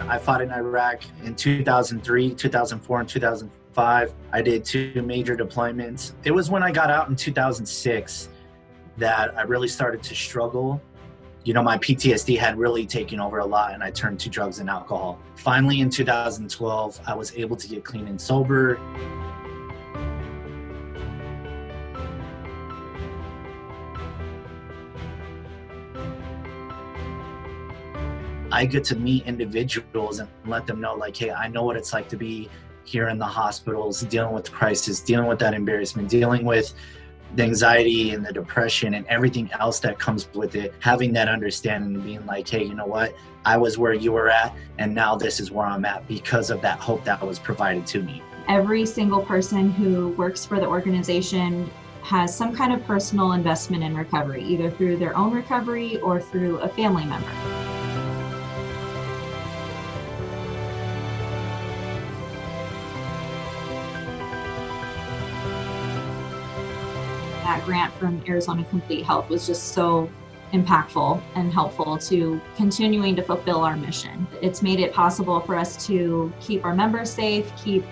I fought in Iraq in 2003, 2004, and 2005. I did 2 major deployments. It was when I got out in 2006 that I really started to struggle. You know, my PTSD had really taken over a lot, and I turned to drugs and alcohol. Finally, in 2012, I was able to get clean and sober. I get to meet individuals and let them know, like, hey, I know what it's like to be here in the hospitals, dealing with the crisis, dealing with that embarrassment, dealing with the anxiety and the depression and everything else that comes with it. Having that understanding and being like, hey, you know what? I was where you were at, and now this is where I'm at because of that hope that was provided to me. Every single person who works for the organization has some kind of personal investment in recovery, either through their own recovery or through a family member. That grant from Arizona Complete Health was just so impactful and helpful to continuing to fulfill our mission. It's made it possible for us to keep our members safe, keep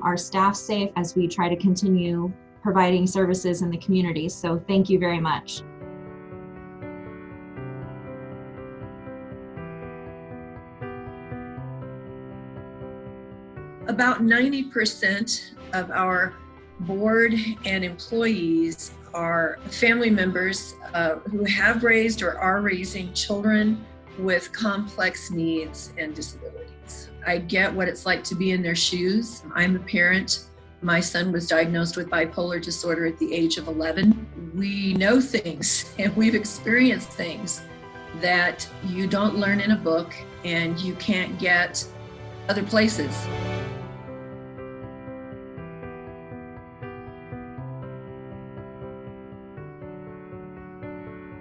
our staff safe as we try to continue providing services in the community. So thank you very much. About 90% of our board and employees are family members who have raised or are raising children with complex needs and disabilities. I get what it's like to be in their shoes. I'm a parent. My son was diagnosed with bipolar disorder at the age of 11. We know things and we've experienced things that you don't learn in a book and you can't get other places.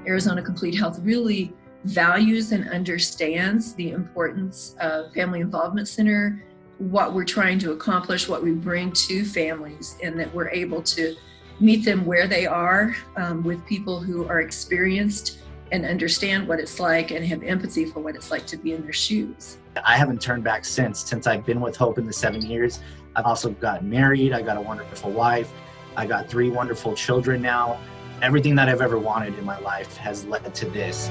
Arizona Complete Health really values and understands the importance of Family Involvement Center, what we're trying to accomplish, what we bring to families, and that we're able to meet them where they are with people who are experienced and understand what it's like and have empathy for what it's like to be in their shoes. I haven't turned back since I've been with Hope in the 7 years. I've also gotten married. I got a wonderful wife. I got 3 wonderful children now. Everything that I've ever wanted in my life has led to this.